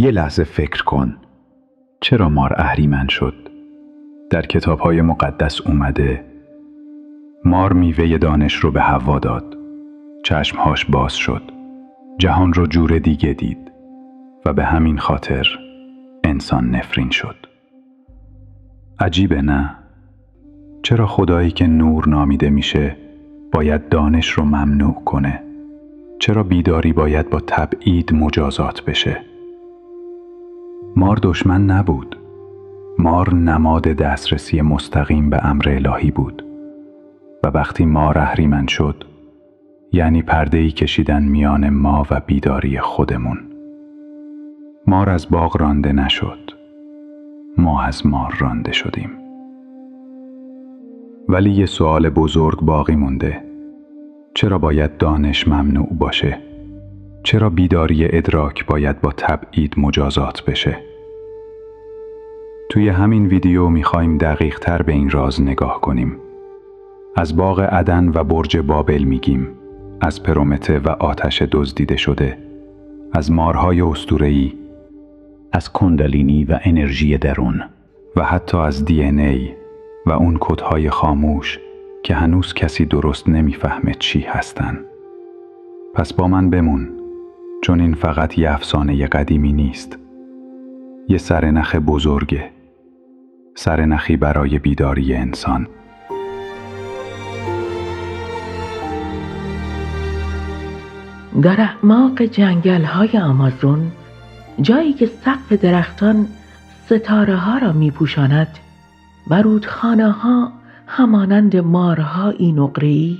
یه لحظه فکر کن، چرا مار اهریمن شد؟ در کتاب‌های مقدس اومده مار میوه دانش رو به حوا داد، چشمهاش باز شد، جهان رو جور دیگه دید و به همین خاطر انسان نفرین شد. عجیبه نه؟ چرا خدایی که نور نامیده میشه باید دانش رو ممنوع کنه؟ چرا بیداری باید با تبعید مجازات بشه؟ مار دشمن نبود. مار نماد دسترسی مستقیم به امر الهی بود و وقتی مار اهریمن شد یعنی پرده‌ای کشیدن میان ما و بیداری خودمون. مار از باغ رانده نشد، ما از مار رانده شدیم. ولی یه سوال بزرگ باقی مونده. چرا باید دانش ممنوع باشه؟ چرا بیداری ادراک باید با تبعید مجازات بشه؟ توی همین ویدیو میخوایم دقیق تر به این راز نگاه کنیم. از باغ عدن و برج بابل میگیم، از پرومته و آتش دزدیده شده، از مارهای اسطوره‌ای، از کندالینی و انرژی درون و حتی از DNA و اون کدهای خاموش که هنوز کسی درست نمیفهمه چی هستن. پس با من بمون، چون این فقط یه افسانه قدیمی نیست. یه سرنخ بزرگه، سرنخی برای بیداری انسان. در اعماق جنگل‌های آمازون، جایی که سقف درختان ستاره‌ها را می‌پوشاند و رودخانه‌ها همانند مارهایی نقره‌ای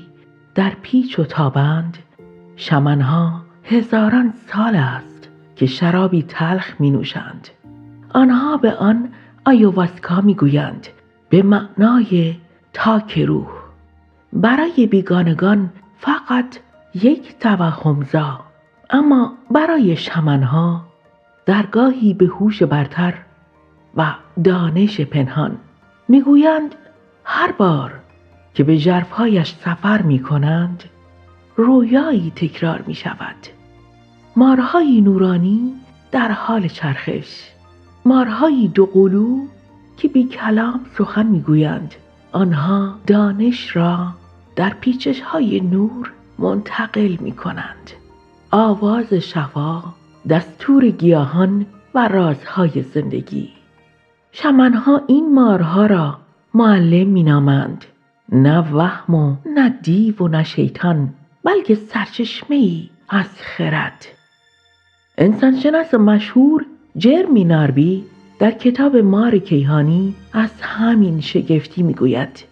در پیچ و تابند، شمن‌ها هزاران سال است که شرابی تلخ می‌نوشند. آنها به آن آیوواسکا می‌گویند، به معنای تاک روح. برای بیگانگان فقط یک توهمزا، اما برای شمن‌ها درگاهی به هوش برتر و دانش پنهان. میگویند هر بار که به ژرف‌هایش سفر می‌کنند، رویایی تکرار می‌شود. مارهای نورانی در حال چرخش، مارهای دوقلو که بی کلام سخن می‌گویند. آنها دانش را در پیچش‌های نور منتقل می‌کنند. آواز شفا، دستور گیاهان و رازهای زندگی. شمن‌ها این مارها را معلم می‌نامند، نه وهم و نه دیو و نه شیطان، بلکه سرچشمه‌ای از خرد. انسانشناس مشهور جرمی ناربی در کتاب مار کیهانی از همین شگفتی می‌گوید.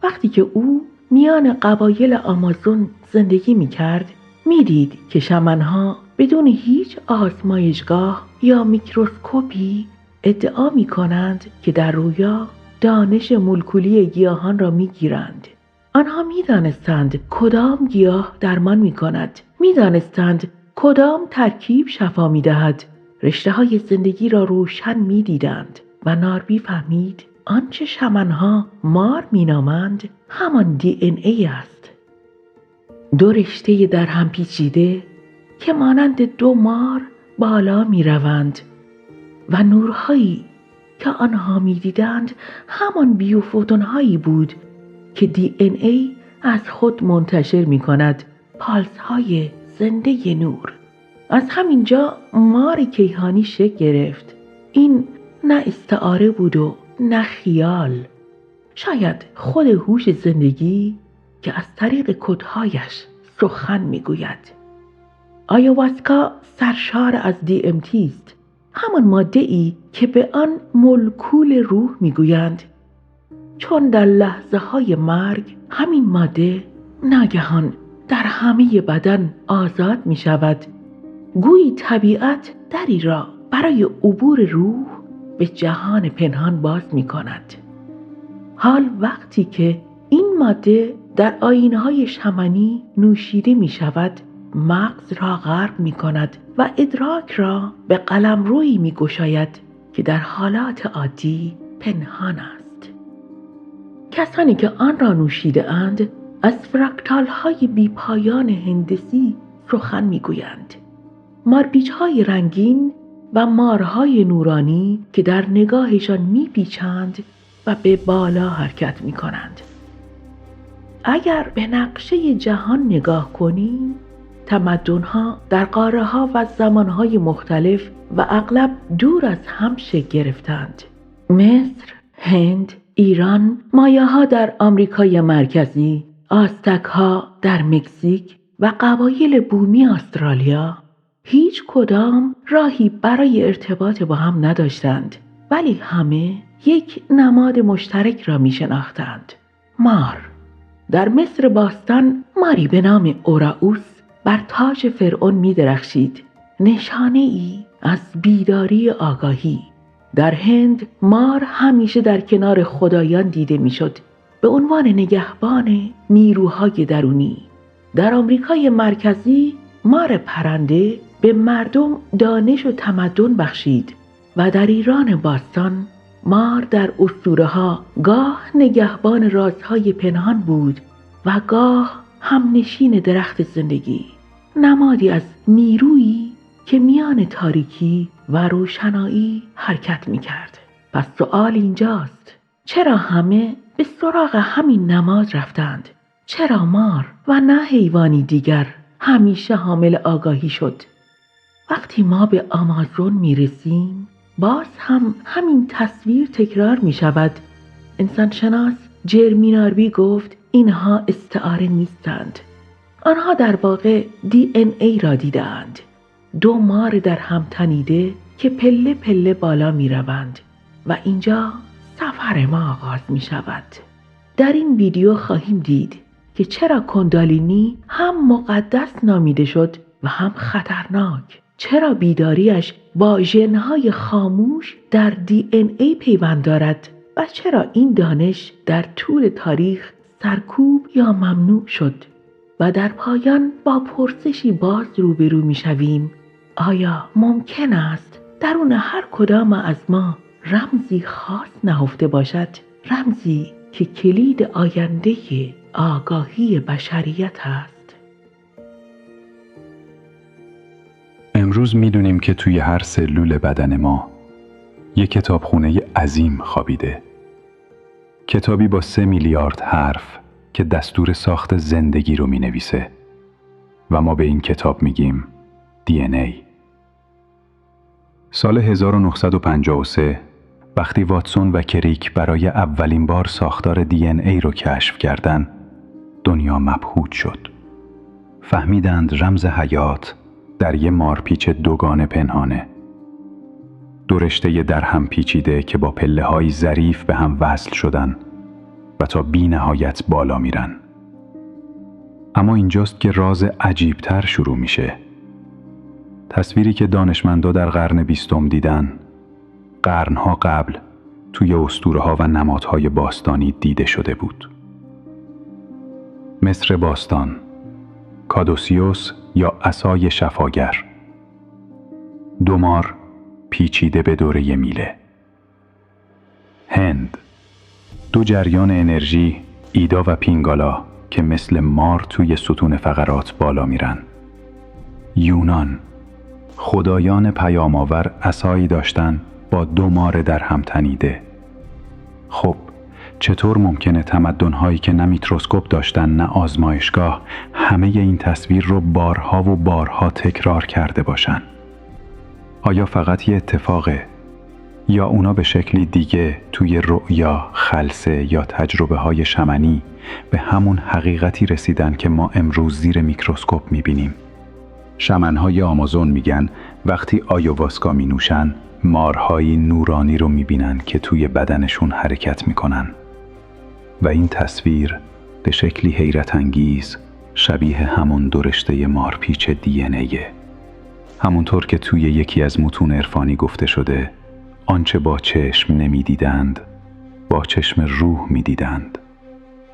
وقتی که او میان قبایل آمازون زندگی می‌کرد، می‌دید که شمن‌ها بدون هیچ آزمایشگاه یا میکروسکوپی ادعا می‌کنند که در رویا دانش مولکولی گیاهان را می‌گیرند. آنها می‌دانستند کدام گیاه درمان می‌کند، می‌دانستند کدام ترکیب شفا می‌دهد. رشته‌های زندگی را روشن می‌دیدند و ناربی فهمید آنچه شمن‌ها مار می‌نامند همان DNA است. دو رشته در هم پیچیده که مانند دو مار بالا می‌روند و نورهایی که آنها می‌دیدند همان بیوفوتون‌هایی بود که DNA از خود منتشر می‌کند، پالس‌های زنده نور. از همینجا مار کیهانی شکل گرفت. این نه استعاره بود و نه خیال، شاید خود هوش زندگی که از طریق کدهایش سخن میگوید. آیوواسکا سرشار از DMT است، همان ماده‌ای که به آن مولکول روح میگویند. چون در لحظه های مرگ همین ماده ناگهان در همه بدن آزاد می شود، گویی طبیعت دری را برای عبور روح به جهان پنهان باز می کند. حال وقتی که این ماده در آیین‌های شمنی نوشیده می شود، مغز را غرق می کند و ادراک را به قلمرویی می گشاید که در حالات عادی پنهان است. کسانی که آن را نوشیده اند از فرکتال های بی پایان هندسی سخن می گویند. مارپیچ های رنگین و مارهای نورانی که در نگاهشان میپیچند و به بالا حرکت میکنند. اگر به نقشه جهان نگاه کنیم، تمدن‌ها در قاره‌ها و زمان‌های مختلف و اغلب دور از هم شکل گرفتند. مصر، هند، ایران، مایاها در آمریکای مرکزی، آزتک‌ها در مکزیک و قبایل بومی استرالیا هیچ کدام راهی برای ارتباط با هم نداشتند، ولی همه یک نماد مشترک را می شناختند: مار. در مصر باستان ماری به نام اوراوس بر تاج فرعون می درخشید، نشانه ای از بیداری آگاهی. در هند مار همیشه در کنار خدایان دیده می شد به عنوان نگهبان نیروهای درونی. در آمریکای مرکزی مار پرنده به مردم دانش و تمدن بخشید و در ایران باستان مار در اسطوره‌ها گاه نگهبان رازهای پنهان بود و گاه همنشین درخت زندگی، نمادی از نیرویی که میان تاریکی و روشنایی حرکت می‌کرد. پس سوال اینجاست: چرا همه به سراغ همین نماد رفتند؟ چرا مار و نه حیوانی دیگر همیشه حامل آگاهی شد؟ وقتی ما به آمازون میرسیم، باز هم همین تصویر تکرار می شود. انسانشناس جرمی ناربی گفت اینها استعاره نیستند. آنها در واقع DNA را دیدند. دو مار در هم تنیده که پله پله بالا می روند و اینجا سفر ما آغاز می شود. در این ویدیو خواهیم دید که چرا کندالینی هم مقدس نامیده شد و هم خطرناک. چرا بیداریش با ژن‌های خاموش در DNA پیوند دارد و چرا این دانش در طول تاریخ سرکوب یا ممنوع شد. و در پایان با پرسشی باز روبرو می‌شویم: آیا ممکن است درون هر کدام از ما رمزی خاص نهفته باشد؟ رمزی که کلید آینده آگاهی بشریت است. امروز میدونیم که توی هر سلول بدن ما یک کتابخونه عظیم خوابیده. کتابی با 3 میلیارد حرف که دستور ساخت زندگی رو مینویسه و ما به این کتاب میگیم DNA. سال 1953 وقتی واتسون و کریک برای اولین بار ساختار DNA رو کشف کردن، دنیا مبهوت شد. فهمیدند رمز حیات در یه مارپیچ دوگانه پنهانه. دو رشته در هم پیچیده که با پله‌های ظریف به هم وصل شدن و تا بی نهایت بالا میرن. اما اینجاست که راز عجیبتر شروع میشه. تصویری که دانشمندا در قرن 20 دیدن، قرنها قبل توی اسطوره‌ها و نمادهای باستانی دیده شده بود. مصر باستان، کادوسیوس یا عصای شفاگر. 2 مار پیچیده به دوره میله. هند، 2 جریان انرژی، ایدا و پینگالا که مثل مار توی ستون فقرات بالا میرن. یونان، خدایان پیام‌آور عصایی داشتن با 2 مار در هم تنیده. خب چطور ممکنه تمدن‌هایی که نه میکروسکوپ داشتن نه آزمایشگاه همه این تصویر رو بارها و بارها تکرار کرده باشن؟ آیا فقط یه اتفاقه؟ یا اونا به شکلی دیگه توی رؤیا، خلسه یا تجربه‌های شمنی به همون حقیقتی رسیدن که ما امروز زیر میکروسکوپ میبینیم؟ شمن‌های آمازون میگن وقتی آیوواسکا مینوشن مارهای نورانی رو میبینن که توی بدنشون حرکت میکنن و این تصویر به شکلی حیرت انگیز شبیه همون 2 رشته مارپیچ DNA. همونطور که توی یکی از متون عرفانی گفته شده آنچه با چشم نمیدیدند با چشم روح میدیدند.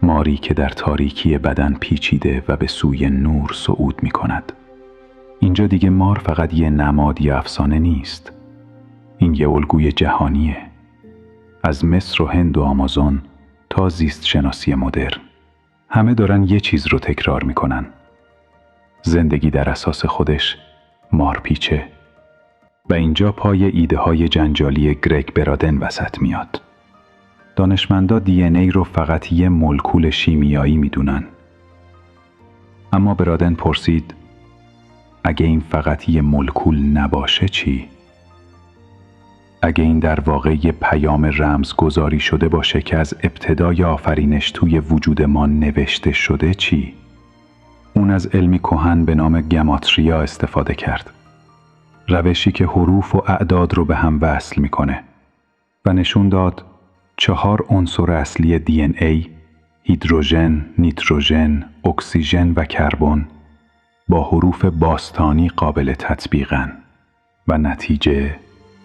ماری که در تاریکی بدن پیچیده و به سوی نور صعود میکند. اینجا دیگه مار فقط یه نماد یا افسانه نیست. این یه الگوی جهانیه. از مصر و هند و آمازون تا زیست شناسی مدرن. همه دارن یه چیز رو تکرار میکنن. زندگی در اساس خودش مارپیچه. و اینجا پای ایده های جنجالی گرگ برادن وسط میاد. دانشمندا DNA رو فقط یه مولکول شیمیایی میدونن. اما برادن پرسید اگه این فقط یه مولکول نباشه چی؟ اگه این در واقع یه پیام رمزگذاری شده باشه که از ابتدای آفرینش توی وجود ما نوشته شده چی؟ اون از علمی کهن به نام گماتریا استفاده کرد. روشی که حروف و اعداد رو به هم وصل میکنه و نشون داد 4 عنصر اصلی DNA، هیدروژن، نیتروژن، اکسیژن و کربن با حروف باستانی قابل تطبیقن و نتیجه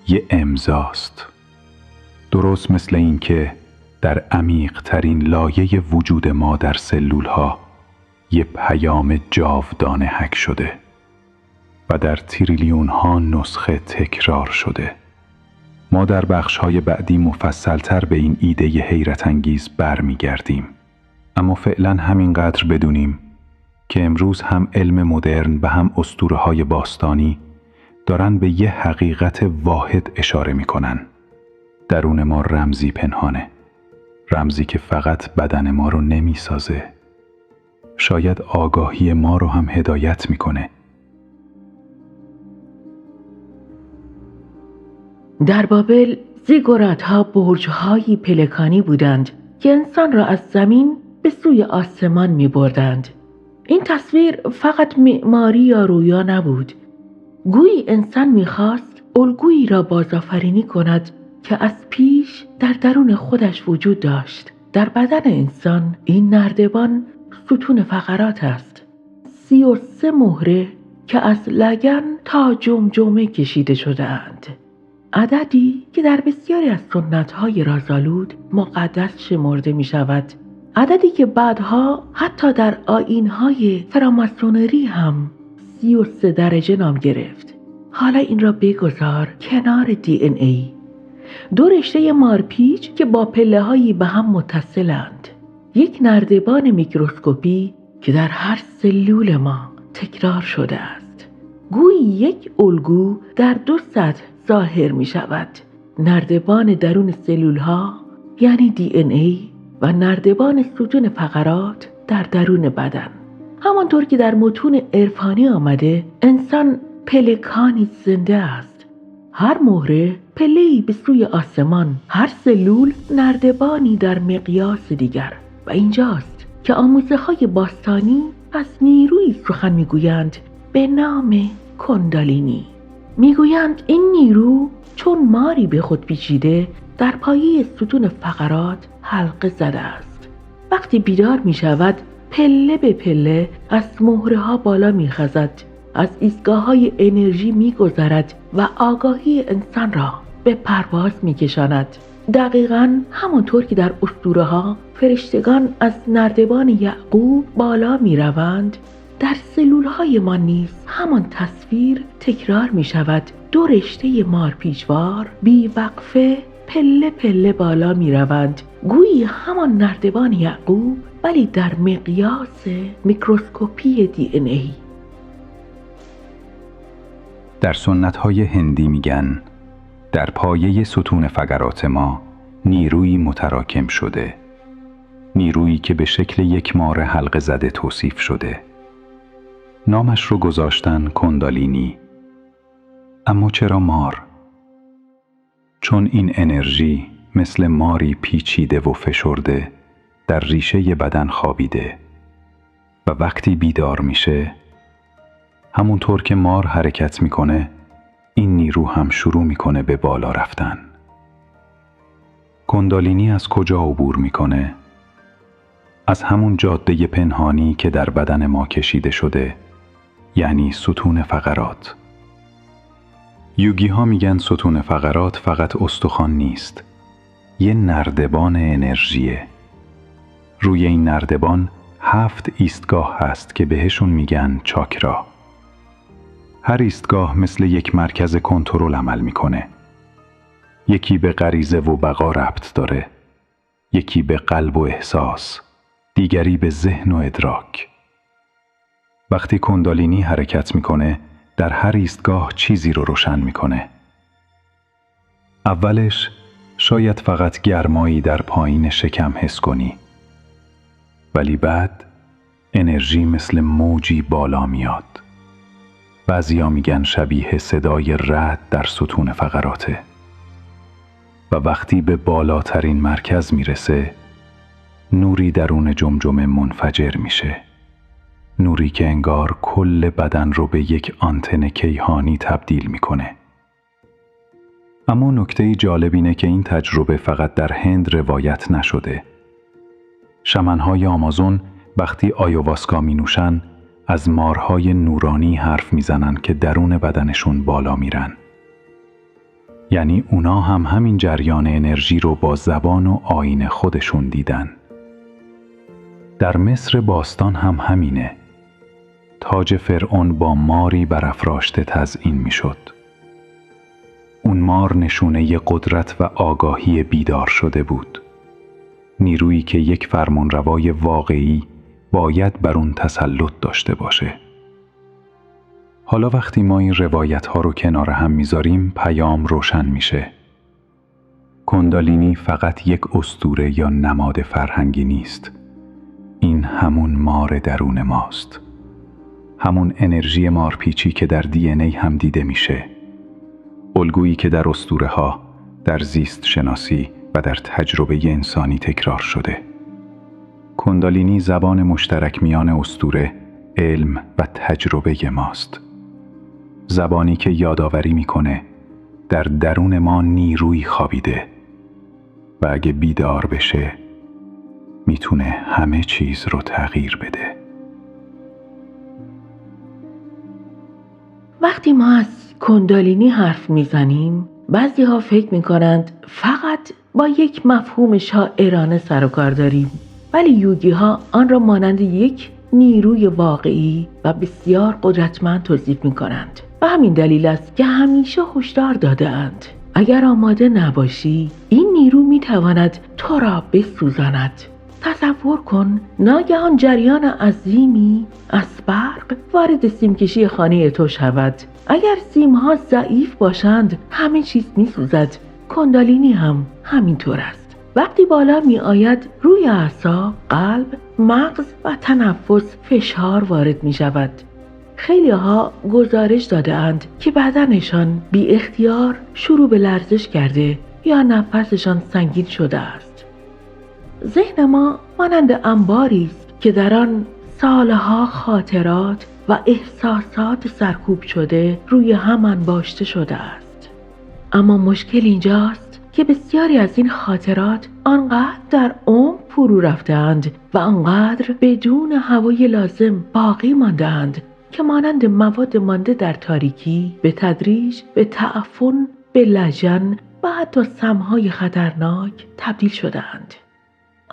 یه امضاست. درست مثل این که در عمیق ترین لایه وجود ما در سلول ها یه پیام جاودانه حک شده و در تریلیون ها نسخه تکرار شده. ما در بخش های بعدی مفصلتر به این ایده حیرت انگیز برمیگردیم. اما فعلا همینقدر بدونیم که امروز هم علم مدرن و هم اسطوره های باستانی دارن به یه حقیقت واحد اشاره میکنن. درون ما رمزی پنهانه. رمزی که فقط بدن ما رو نمیسازه. شاید آگاهی ما رو هم هدایت میکنه. در بابل زیگورات‌ها برج‌هایی پلکانی بودند که انسان را از زمین به سوی آسمان می‌بردند. این تصویر فقط معماری یا رویا نبود. گویی انسان می‌خواست الگویی را بازآفرینی کند که از پیش در درون خودش وجود داشت. در بدن انسان این نردبان ستون فقرات است. 33 مهره که از لگن تا جمجمه کشیده شده اند. عددی که در بسیاری از سنت‌های رازآلود مقدس شمرده می‌شود. عددی که بعدها حتی در آیین‌های فراماسونری هم 33 درجه نام گرفت. حالا این را بگذار کنار DNA. 2 رشته مارپیچ که با پله‌هایی به هم متصلند. یک نردبان میکروسکوپی که در هر سلول ما تکرار شده است. گویی یک الگو در 2 سطح ظاهر می شود. نردبان درون سلول ها یعنی DNA و نردبان ستون فقرات در درون بدن. همانطور که در متون عرفانی آمده انسان پلکانی زنده است. هر مهره پله‌ای به سوی آسمان، هر سلول نردبانی در مقیاس دیگر. و اینجاست که آموزه‌های باستانی از نیرویی سخن میگویند به نام کندالینی. میگویند این نیرو چون ماری به خود پیچیده در پایه ستون فقرات حلقه زده است. وقتی بیدار می شود پله به پله از مهره ها بالا می خزد، از ایستگاه های انرژی می گذرد و آگاهی انسان را به پرواز می کشاند. دقیقاً همانطور که در اسطوره ها فرشتگان از نردبان یعقوب بالا می روند، در سلول های ما نیز همان تصویر تکرار می شود. 2 رشته مارپیچوار بی وقفه پله پله بالا می روند. گویی همان نردبان یعقوب ولی در مقیاس میکروسکوپی DNA. در سنت های هندی میگن در پایه ستون فقرات ما نیرویی متراکم شده. نیرویی که به شکل یک مار حلقه زده توصیف شده. نامش رو گذاشتن کندالینی. اما چرا مار؟ چون این انرژی مثل ماری پیچیده و فشرده در ریشه بدن خوابیده و وقتی بیدار میشه همونطور که مار حرکت میکنه این نیرو هم شروع میکنه به بالا رفتن. کندالینی از کجا عبور میکنه؟ از همون جاده پنهانی که در بدن ما کشیده شده، یعنی ستون فقرات. یوگی ها میگن ستون فقرات فقط استخوان نیست، یه نردبان انرژیه. روی این نردبان 7 ایستگاه هست که بهشون میگن چاکرا. هر ایستگاه مثل یک مرکز کنترل عمل میکنه. یکی به غریزه و بقا ربط داره، یکی به قلب و احساس، دیگری به ذهن و ادراک. وقتی کندالینی حرکت میکنه در هر ایستگاه چیزی رو روشن میکنه. اولش شاید فقط گرمایی در پایین شکم حس کنی، ولی بعد انرژی مثل موجی بالا میاد. بعضیا میگن شبیه صدای رعد در ستون فقراته و وقتی به بالاترین مرکز میرسه نوری درون جمجمه منفجر میشه، نوری که انگار کل بدن رو به یک آنتن کیهانی تبدیل میکنه. اما نکته جالب اینه که این تجربه فقط در هند روایت نشده. شمنهای آمازون وقتی آیوواسکا می نوشن از مارهای نورانی حرف میزنن که درون بدنشون بالا میرن. یعنی اونا هم همین جریان انرژی رو با زبان و آیین خودشون دیدن. در مصر باستان هم همینه. تاج فرعون با ماری برافراشته تزیین میشد. اون مار نشونه قدرت و آگاهی بیدار شده بود. نیرویی که یک فرمانروای واقعی باید بر اون تسلط داشته باشه. حالا وقتی ما این روایت ها رو کنار هم میذاریم پیام روشن میشه. کندالینی فقط یک اسطوره یا نماد فرهنگی نیست. این همون مار درون ماست. همون انرژی مارپیچی که در دی ان ای هم دیده میشه. الگویی که در اسطوره ها، در زیست شناسی و در تجربه انسانی تکرار شده. کندالینی زبان مشترک میان اسطوره، علم و تجربه ماست. زبانی که یادآوری میکنه در درون ما نیروی خوابیده و اگه بیدار بشه میتونه همه چیز رو تغییر بده. وقتی ما از کندالینی حرف میزنیم بعضی ها فکر میکنند فقط با یک مفهوم شاعرانه سر و کار داریم، ولی یوگی ها آن را مانند یک نیروی واقعی و بسیار قدرتمند توصیف میکنند. و همین دلیل است که همیشه هشدار داده‌اند اگر آماده نباشی این نیرو میتواند تو را بسوزاند. تصور کن ناگهان جریان عظیمی از برق وارد سیمکشی خانه تو شود. اگر سیمها ضعیف باشند همه چیز میسوزد. کندالینی هم همینطور است. وقتی بالا می آید روی اعصاب، قلب، مغز و تنفس فشار وارد می شود. خیلی ها گزارش داده اند که بدنشان بی اختیار شروع به لرزش کرده یا نفسشان سنگین شده است. ذهن ما مانند انباری است که در آن سالها خاطرات و احساسات سرکوب شده روی هم انباشته شده است. اما مشکل اینجاست که بسیاری از این خاطرات آنقدر در عمق فرو رفتند و آنقدر بدون هوای لازم باقی ماندند که مانند مواد مانده در تاریکی به تدریج به تعفن، به لجن و حتی سمهای خطرناک تبدیل شدند.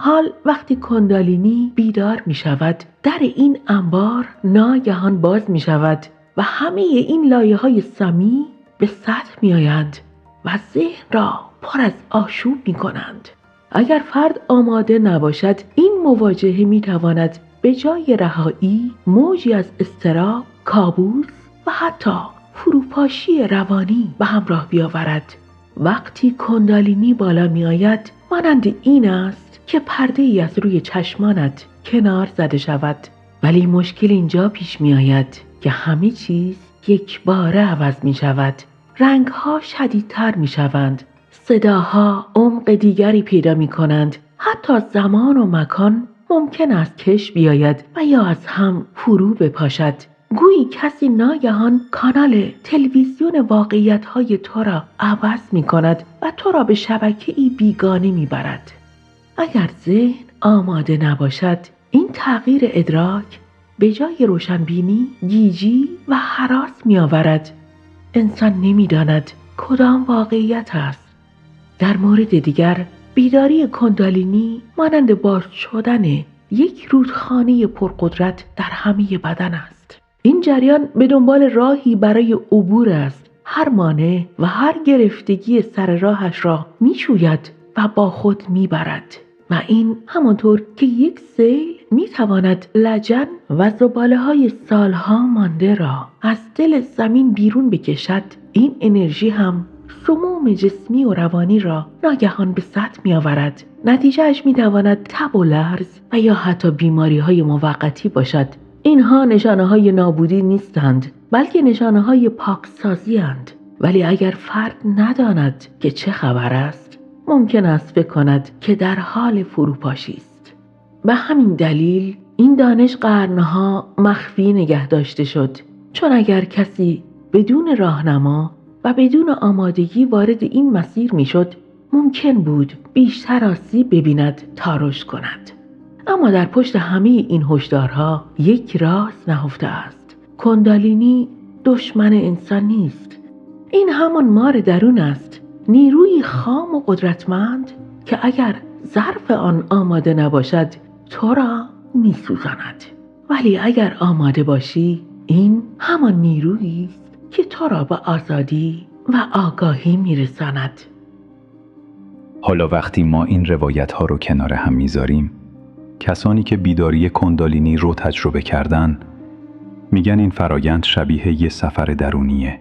حال وقتی کندالینی بیدار می شود در این انبار ناگهان باز می شود و همه این لایه های سمی به سطح می آیند و ذهن را پر از آشوب می کنند. اگر فرد آماده نباشد این مواجهه می تواند به جای رهایی موجی از اضطراب، کابوس و حتی فروپاشی روانی به همراه بیاورد. وقتی کندالینی بالا می آید مانند این است که پرده ای از روی چشمانت کنار زده شود. ولی مشکل اینجا پیش می آید که همه چیز یک باره عوض می شود. رنگ ها شدیدتر می شوند. صداها عمق دیگری پیدا می کنند. حتی زمان و مکان ممکن است کش بیاید و یا از هم فرو بپاشد. گویی کسی ناگهان کانال تلویزیون واقعیت های تو را عوض می کند و تو را به شبکه‌ای بیگانه می برد. اگر ذهن آماده نباشد این تغییر ادراک به جای روشنبینی گیجی و هراس می آورد. انسان نمی داند کدام واقعیت است. در مورد دیگر بیداری کندالینی مانند باز شدن یک رودخانه پرقدرت در همه بدن است. این جریان به دنبال راهی برای عبور است. هر مانع و هر گرفتگی سر راهش را می شوید و با خود می برد. و این همانطور که یک سیل میتواند لجن و زباله‌های سالها مانده را از دل زمین بیرون بکشد، این انرژی هم سموم جسمی و روانی را ناگهان به سطح می‌آورد. نتیجهش می‌تواند تب و لرز و یا حتی بیماری‌های موقتی باشد. اینها نشانه‌های نابودی نیستند، بلکه نشانه‌های پاکسازی اند. ولی اگر فرد نداند که چه خبر است، ممکن است فکر کند که در حال فروپاشی است. به همین دلیل این دانش قرنها مخفی نگه داشته شد، چون اگر کسی بدون راهنما و بدون آمادگی وارد این مسیر میشد، ممکن بود بیشتر آسیب ببیند تا رشد کند. اما در پشت همه این هشدارها یک راز نهفته است. کندالینی دشمن انسان نیست. این همان مار درون است، نیروی خام و قدرتمند که اگر ظرف آن آماده نباشد تو را میسوزاند. ولی اگر آماده باشی، این همان نیرویی است که تو را به آزادی و آگاهی میرساند. حالا وقتی ما این روایت ها رو کنار هم میذاریم، کسانی که بیداری کندالینی رو تجربه کردن میگن این فرایند شبیه یه سفر درونیه.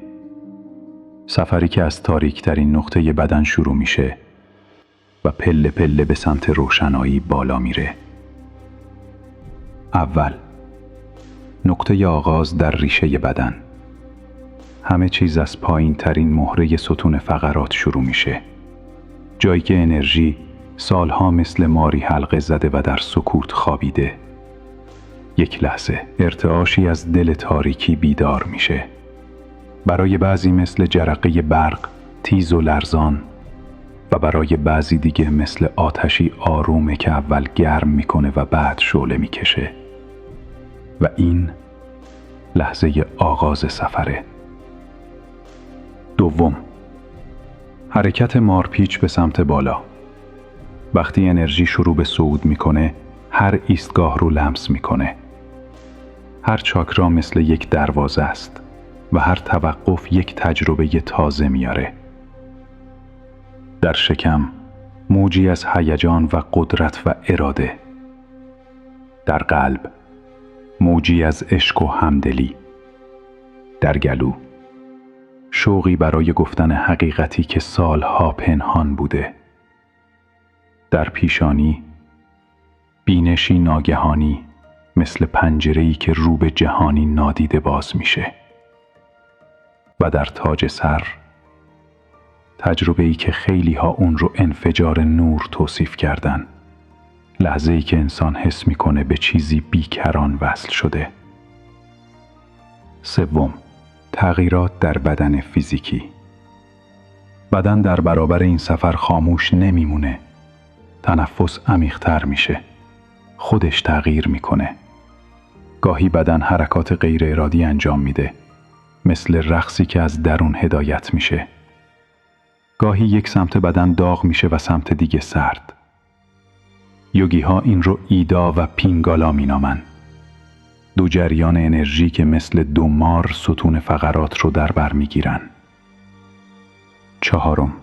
سفری که از تاریک‌ترین نقطه بدن شروع میشه و پله پله به سمت روشنایی بالا میره. اول، نقطه آغاز در ریشه بدن. همه چیز از پایین ترین مهره ستون فقرات شروع میشه. جایی که انرژی سالها مثل ماری حلقه زده و در سکوت خوابیده. یک لحظه ارتعاشی از دل تاریکی بیدار میشه. برای بعضی مثل جرقه برق تیز و لرزان و برای بعضی دیگه مثل آتشی آرومه که اول گرم میکنه و بعد شعله میکشه. و این لحظه آغاز سفره. دوم، حرکت مارپیچ به سمت بالا. وقتی انرژی شروع به صعود میکنه، هر ایستگاه رو لمس میکنه. هر چاکرا مثل یک دروازه است و هر توقف یک تجربه تازه میاره. در شکم موجی از هیجان و قدرت و اراده. در قلب موجی از عشق و همدلی. در گلو شوقی برای گفتن حقیقتی که سالها پنهان بوده. در پیشانی بینشی ناگهانی مثل پنجره‌ای که رو به جهانی نادیده باز میشه. و در تاج سر تجربه‌ای که خیلی ها اون رو انفجار نور توصیف کردن. لحظه‌ای که انسان حس میکنه به چیزی بیکران وصل شده. سوم، تغییرات در بدن فیزیکی. بدن در برابر این سفر خاموش نمیمونه. تنفس عمیق‌تر میشه. خودش تغییر میکنه. گاهی بدن حرکات غیر ارادی انجام میده، مثل رقصی که از درون هدایت میشه. گاهی یک سمت بدن داغ میشه و سمت دیگه سرد. یوگی ها این رو ایدا و پینگالا مینامن. دو جریان انرژی که مثل دو مار ستون فقرات رو در بر میگیرن. چهارم،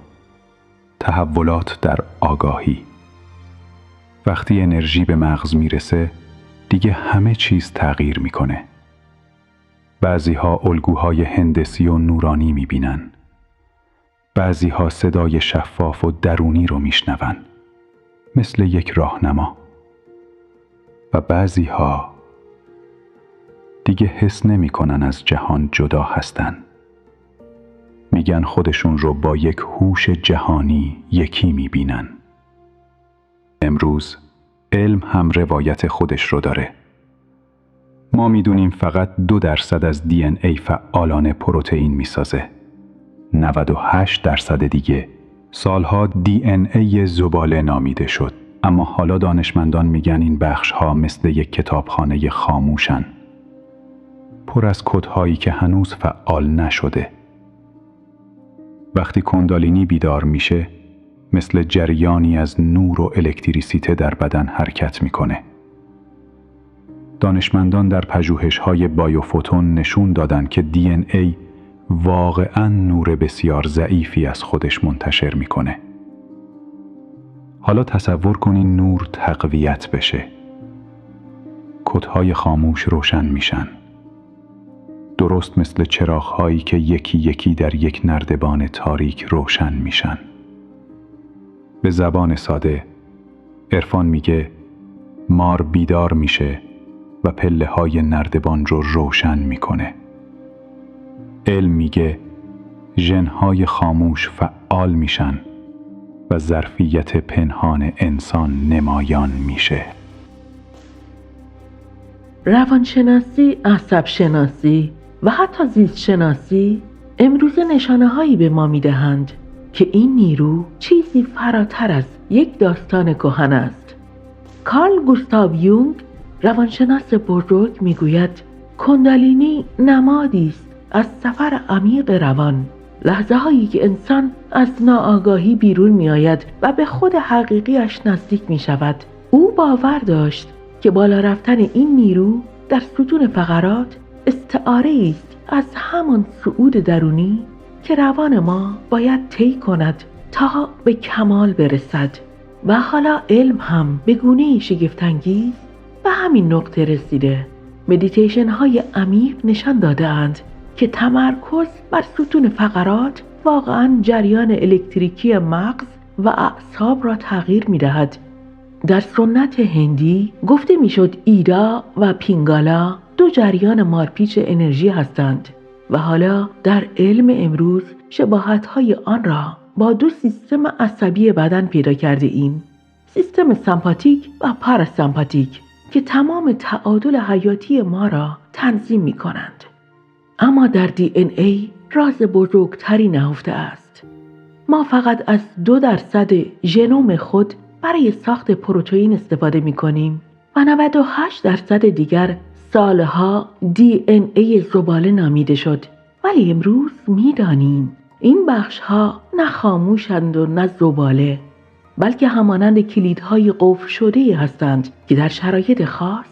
تحولات در آگاهی. وقتی انرژی به مغز میرسه، دیگه همه چیز تغییر میکنه. بعضیها الگوهای هندسی و نورانی میبینن. بعضیها صدای شفاف و درونی رو میشنون، مثل یک راهنما. و بعضیها دیگه حس نمیکنن از جهان جدا هستن. میگن خودشون رو با یک هوش جهانی یکی میبینن. امروز علم هم روایت خودش رو داره. ما میدونیم فقط 2% از DNA فعالانه پروتئین میسازه. 98% دیگه سالها DNA زباله نامیده شد. اما حالا دانشمندان میگن این بخش‌ها مثل یک کتابخانه خاموشن، پر از کدهایی که هنوز فعال نشده. وقتی کندالینی بیدار میشه، مثل جریانی از نور و الکتریسیته در بدن حرکت میکنه. دانشمندان در پژوهش‌های بایوفوتون نشون دادن که DNA واقعاً نور بسیار ضعیفی از خودش منتشر میکنه. حالا تصور کنین نور تقویت بشه. کدهای خاموش روشن میشن. درست مثل چراغ‌هایی که یکی یکی در یک نردبان تاریک روشن میشن. به زبان ساده، عرفان میگه مار بیدار میشه و پله‌های نردبان رو روشن میکنه. علم میگه ژن‌های خاموش فعال میشن و ظرفیت پنهان انسان نمایان میشه. روانشناسی، عصب شناسی و حتی زیست شناسی امروزه نشانه هایی به ما میدهند که این نیرو چیزی فراتر از یک داستان کهن است. کارل گوستاو یونگ، روانشناس بزرگ، میگوید کندالینی نمادی است از سفر عمیق روان، لحظه هایی که انسان از ناآگاهی بیرون می آید و به خود حقیقیش نزدیک می شود. او باور داشت که بالا رفتن این نیرو در ستون فقرات استعاره است از همان صعود درونی که روان ما باید طی کند تا به کمال برسد. و حالا علم هم به گونه‌ای شگفت‌انگیز به همین نقطه رسیده. مدیتیشن های عمیق نشان داده اند که تمرکز بر ستون فقرات واقعاً جریان الکتریکی مغز و اعصاب را تغییر می دهد. در سنت هندی گفته می شد ایدا و پینگالا دو جریان مارپیچ انرژی هستند و حالا در علم امروز شباهت‌های آن را با دو سیستم عصبی بدن پیدا کرده ایم. سیستم سمپاتیک و پاراسمپاتیک که تمام تعادل حیاتی ما را تنظیم می کنند. اما در DNA راز بزرگتری نهفته است. ما فقط از 2% ژنوم خود برای ساخت پروتئین استفاده می کنیم و 98% دیگر سالها DNA زباله نامیده شد. ولی امروز می دانیم این بخش ها نه خاموشند و نه زباله، بلکه همانند کلیدهای قفل شده هستند که در شرایط خاص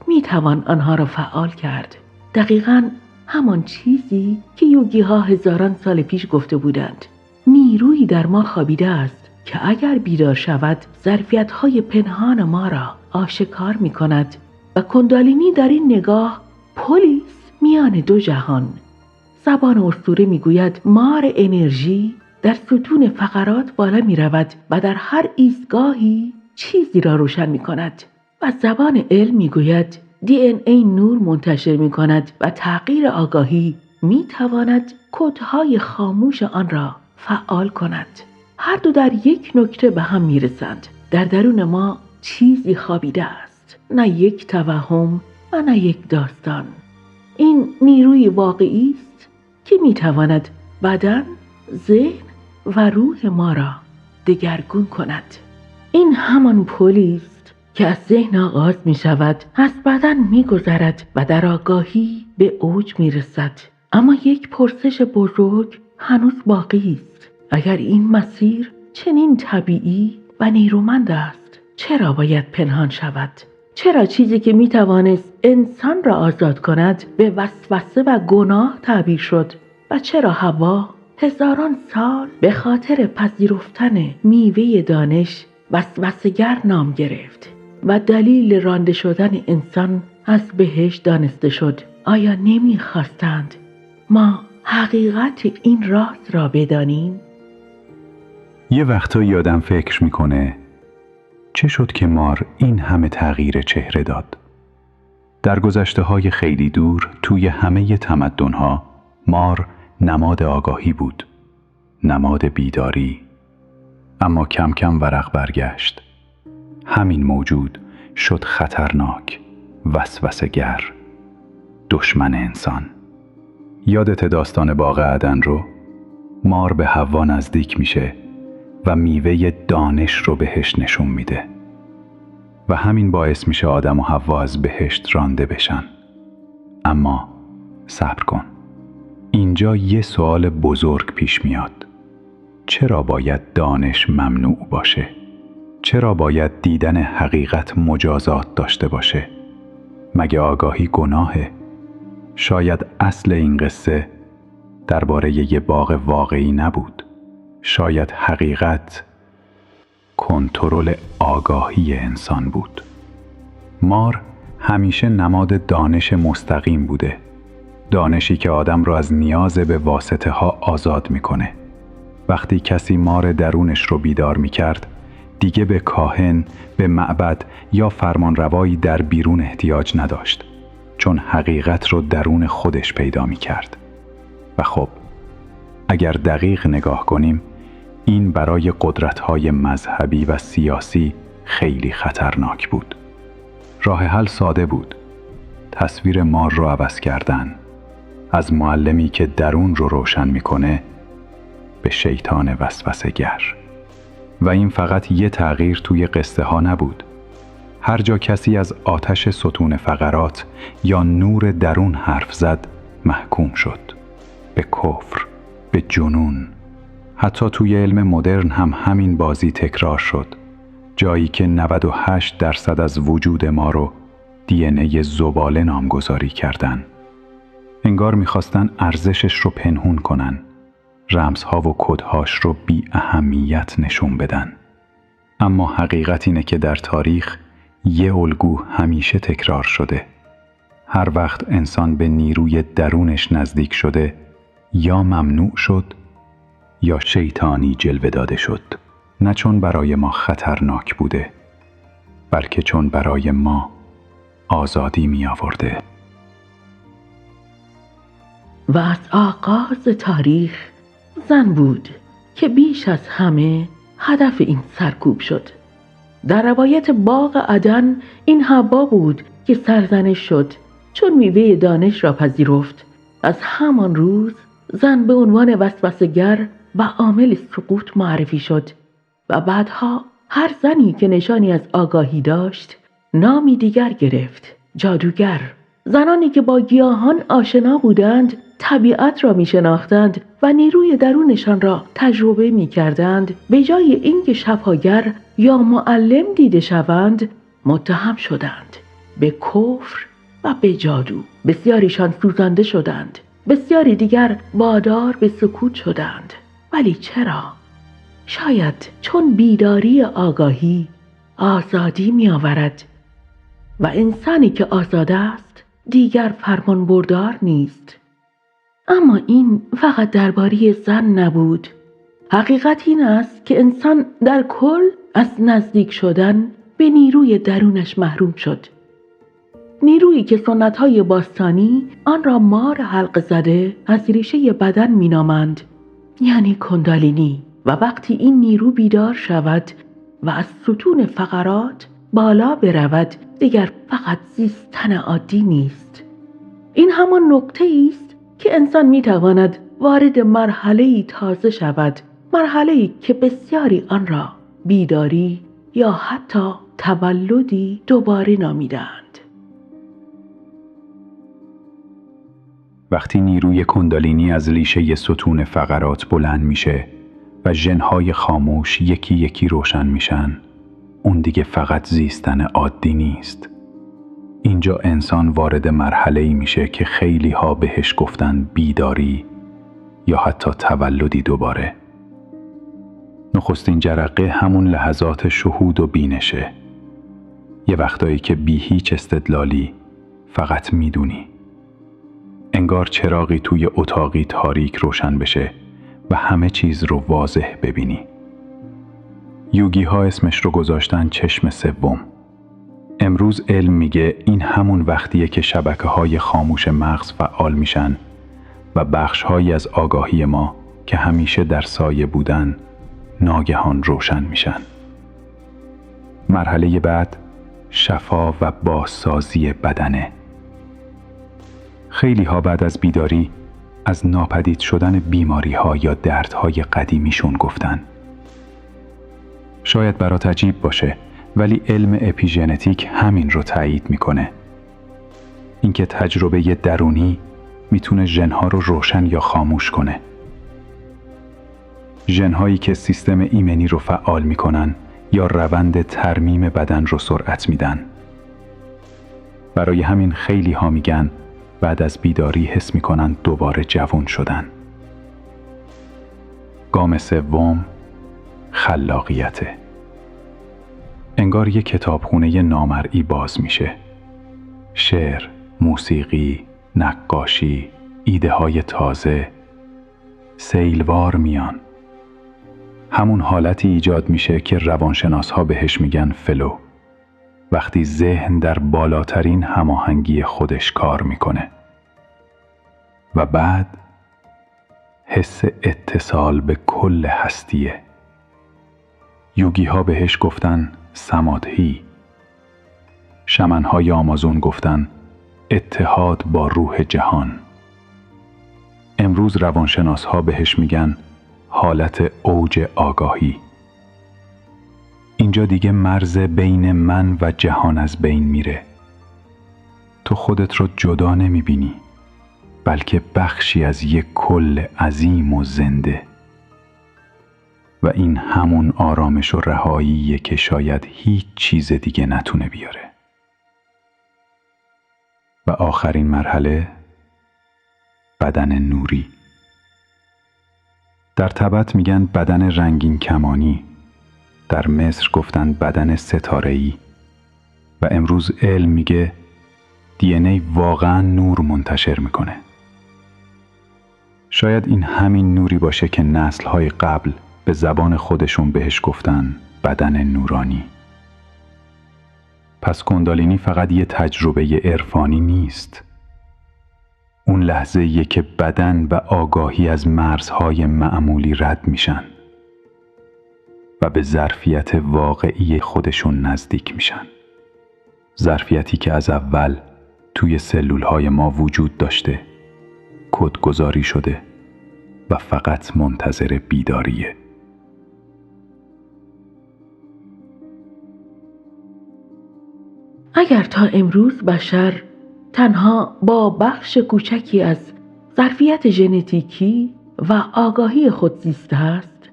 می توان آنها را فعال کرد. دقیقاً همان چیزی که یوگی ها هزاران سال پیش گفته بودند. نیرویی در ما خوابیده است که اگر بیدار شود ظرفیت های پنهان ما را آشکار می کند و کندالینی در این نگاه پلی میان دو جهان. زبان اسطوره می گوید مار انرژی در ستون فقرات بالا می رود و در هر ایستگاهی چیزی را روشن می کند. و زبان علم می گوید DNA نور منتشر می کند و تغییر آگاهی می تواند کدهای خاموش آن را فعال کند. هر دو در یک نکته به هم می رسند. در درون ما چیزی خوابیده است، نه یک توهم و نه یک داستان. این نیروی واقعی است که می تواند بدن، ذهن و روح ما را دگرگون کند. این همان پلی است که از ذهن آغاز می شود، از بدن می گذرد و در آگاهی به اوج می رسد. اما یک پرسش بزرگ هنوز باقی است. اگر این مسیر چنین طبیعی و نیرومند است، چرا باید پنهان شود؟ چرا چیزی که می توانست انسان را آزاد کند به وسوسه و گناه تعبیر شد؟ و چرا حوا هزاران سال به خاطر پذیرفتن میوه دانش وسوسه‌گر نام گرفت و دلیل رانده شدن انسان از بهشت دانسته شد؟ آیا نمی‌خواستند ما حقیقت این راز را بدانیم؟ یه وقتایی آدم فکر میکنه چه شد که مار این همه تغییر چهره داد؟ در گذشته‌های خیلی دور توی همه تمدن‌ها مار نماد آگاهی بود، نماد بیداری. اما کم کم ورق برگشت. همین موجود شد خطرناک، وسوسه‌گر، دشمن انسان. یادت داستان باغ عدن رو؟ مار به حوا نزدیک میشه و میوه دانش رو بهش نشون میده و همین باعث میشه آدم و حوا از بهشت رانده بشن. اما صبر کن، اینجا یه سوال بزرگ پیش میاد. چرا باید دانش ممنوع باشه؟ چرا باید دیدن حقیقت مجازات داشته باشه؟ مگه آگاهی گناهه؟ شاید اصل این قصه درباره یه باغ واقعی نبود. شاید حقیقت کنترل آگاهی انسان بود. مار همیشه نماد دانش مستقیم بوده، دانشی که آدم را از نیاز به واسطه ها آزاد میکنه. وقتی کسی مار درونش رو بیدار میکرد، دیگه به کاهن، به معبد یا فرمانروایی در بیرون احتیاج نداشت، چون حقیقت رو درون خودش پیدا میکرد. و خب، اگر دقیق نگاه کنیم، این برای قدرت‌های مذهبی و سیاسی خیلی خطرناک بود. راه حل ساده بود: تصویر مار رو عوض کردن، از معلمی که درون رو روشن میکنه به شیطان وسوسه‌گر. و این فقط یه تغییر توی قصه ها نبود. هر جا کسی از آتش ستون فقرات یا نور درون حرف زد، محکوم شد به کفر، به جنون. حتی توی علم مدرن هم همین بازی تکرار شد، جایی که 98% از وجود ما رو DNA زباله نامگذاری کردن. انگار میخواستن ارزشش رو پنهون کنن، رمزها و کدهاش رو بی اهمیت نشون بدن. اما حقیقت اینه که در تاریخ یه الگو همیشه تکرار شده. هر وقت انسان به نیروی درونش نزدیک شده، یا ممنوع شد یا شیطانی جلوه داده شد. نه چون برای ما خطرناک بوده، بلکه چون برای ما آزادی می آورده. و از آغاز تاریخ زن بود که بیش از همه هدف این سرکوب شد. در روایت باغ عدن این حوا بود که سرزنش شد چون میوه دانش را پذیرفت. از همان روز زن به عنوان وسوسه‌گر و عامل سقوط معرفی شد و بعدها هر زنی که نشانی از آگاهی داشت نامی دیگر گرفت: جادوگر. زنانی که با گیاهان آشنا بودند، طبیعت را می شناختند و نیروی درونشان را تجربه می کردند، به جای اینکه شفاگر یا معلم دیده شوند، متهم شدند به کفر و به جادو. بسیاریشان سوزانده شدند، بسیاری دیگر وادار به سکوت شدند. ولی چرا؟ شاید چون بیداری آگاهی آزادی می آورد و انسانی که آزاد است دیگر فرمان بردار نیست. اما این فقط درباره زن نبود. حقیقت این است که انسان در کل از نزدیک شدن به نیروی درونش محروم شد. نیرویی که سنت‌های باستانی آن را مار حلقه زده از ریشه بدن می‌نامند، یعنی کندالینی. و وقتی این نیرو بیدار شود و از ستون فقرات بالا برود، دیگر فقط زیستن عادی نیست. این همان نقطه است که انسان می‌تواند وارد مرحله‌ای تازه شود، مرحله‌ای که بسیاری آن را بیداری یا حتی تولدی دوباره نامیدند. وقتی نیروی کندالینی از ریشه ستون فقرات بلند میشه و ژن‌های خاموش یکی یکی روشن میشن، اون دیگه فقط زیستن عادی نیست. اینجا انسان وارد مرحله‌ای میشه که خیلی ها بهش گفتن بیداری یا حتی تولدی دوباره. نخستین جرقه همون لحظات شهود و بینشه. یه وقتایی که بی هیچ استدلالی فقط میدونی. انگار چراغی توی اتاقی تاریک روشن بشه و همه چیز رو واضح ببینی. یوگی ها اسمش رو گذاشتن چشم سوم. امروز علم میگه این همون وقتیه که شبکه‌های خاموش مغز فعال میشن و بخش‌هایی از آگاهی ما که همیشه در سایه بودن ناگهان روشن میشن. مرحله بعد شفا و بازسازی بدنه. خیلی ها بعد از بیداری از ناپدید شدن بیماری ها یا دردهای قدیمیشون گفتن. شاید برات عجیب باشه، ولی علم اپیژنتیک همین رو تایید میکنه. اینکه تجربه درونی میتونه ژن‌ها رو روشن یا خاموش کنه. ژن‌هایی که سیستم ایمنی رو فعال میکنن یا روند ترمیم بدن رو سرعت میدن. برای همین خیلی ها میگن بعد از بیداری حس میکنن دوباره جوان شدن. گام سوم خلاقیته. انگار یک کتابخونه نامرئی باز میشه. شعر، موسیقی، نقاشی، ایده های تازه سیلوار میان. همون حالتی ایجاد میشه که روانشناس ها بهش میگن فلو، وقتی ذهن در بالاترین هماهنگی خودش کار میکنه. و بعد حس اتصال به کل هستیه. یوگی ها بهش گفتن سمادهی، شمنهای آمازون گفتن اتحاد با روح جهان. امروز روانشناس ها بهش میگن حالت اوج آگاهی. اینجا دیگه مرز بین من و جهان از بین میره. تو خودت رو جدا نمیبینی، بلکه بخشی از یک کل عظیم و زنده. و این همون آرامش و رهاییه که شاید هیچ چیز دیگه نتونه بیاره. و آخرین مرحله، بدن نوری. در تبت میگن بدن رنگین کمانی، در مصر گفتن بدن ستاره‌ای و امروز علم میگه DNA واقعا نور منتشر میکنه. شاید این همین نوری باشه که نسل‌های قبل به زبان خودشون بهش گفتن بدن نورانی. پس کندالینی فقط یه تجربه عرفانی نیست. اون لحظه‌ایه که بدن و آگاهی از مرزهای معمولی رد میشن و به ظرفیت واقعی خودشون نزدیک میشن. ظرفیتی که از اول توی سلولهای ما وجود داشته، کدگذاری شده و فقط منتظر بیداریه. اگر تا امروز بشر تنها با بخش کوچکی از ظرفیت ژنتیکی و آگاهی خود زیسته است،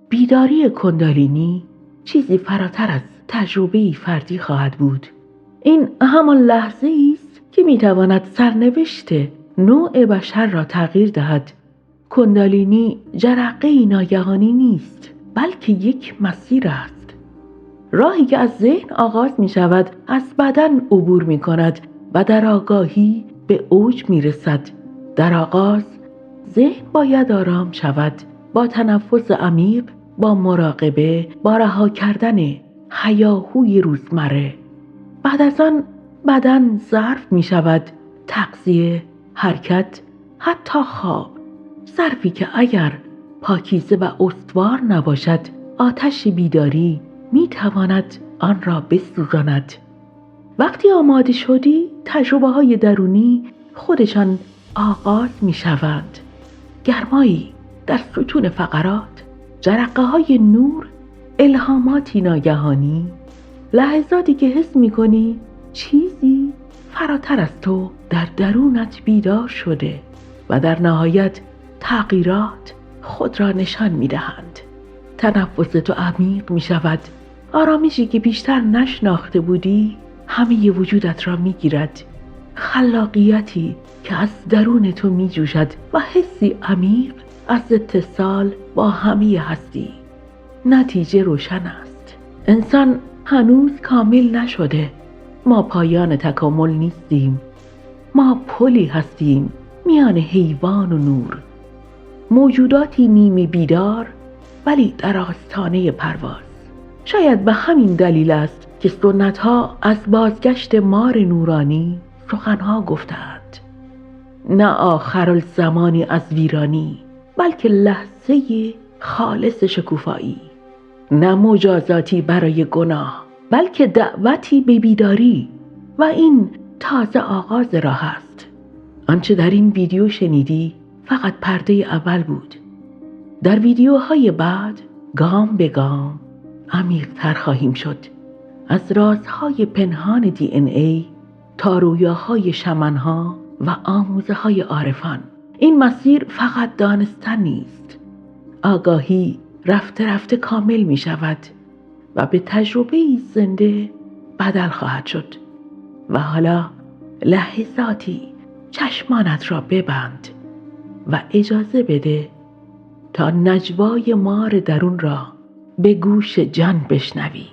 بیداری کندالینی چیزی فراتر از تجربه‌ای فردی خواهد بود. این همان لحظه‌ای است که می‌تواند سرنوشت نوع بشر را تغییر دهد. کندالینی جرقه‌ای ناگهانی نیست، بلکه یک مسیر است. راهی که از ذهن آغاز می شود، از بدن عبور می کند و در آگاهی به اوج می رسد. در آغاز ذهن باید آرام شود، با تنفس عمیق، با مراقبه، با رها کردن هیاهوی روزمره. بعد از آن بدن ظرف می شود، تغذیه، حرکت، حتی خواب. ظرفی که اگر پاکیزه و استوار نباشد، آتش بیداری می تواند آن را بسوزاند. وقتی آماده شدی، تجربه های درونی خودشان آغاز می شوند. گرمایی در ستون فقرات، جرقه های نور، الهاماتی ناگهانی، لحظاتی که حس می کنی چیزی فراتر از تو در درونت بیدار شده و در نهایت تغییرات خود را نشان می دهند. تنفس تو عمیق می شود. آرامشی که بیشتر نشناخته بودی همه وجودت را می گیرد. خلاقیتی که از درون تو می جوشد و حسی عمیق از اتصال با همه هستی. نتیجه روشن است. انسان هنوز کامل نشده. ما پایان تکامل نیستیم. ما پلی هستیم میان حیوان و نور. موجوداتی نیمه بیدار ولی در آستانه پرواز. شاید به همین دلیل است که سنت‌ها از بازگشت مار نورانی سخنها گفتند. نه آخرالزمانی از ویرانی، بلکه لحظه خالص شکوفایی. نه مجازاتی برای گناه، بلکه دعوتی به بیداری. و این تازه آغاز راه است. آنچه در این ویدیو شنیدی فقط پرده اول بود. در ویدیوهای بعد گام به گام عمیق‌تر خواهیم شد. از رازهای پنهان DNA تا رویاهای شمنها و آموزه‌های عارفان. این مسیر فقط دانستن نیست. آگاهی رفته رفته کامل می شود و به تجربه زنده بدل خواهد شد. و حالا لحظاتی چشمانت را ببند و اجازه بده تا نجوای مار درون را به گوش جان بشنوی.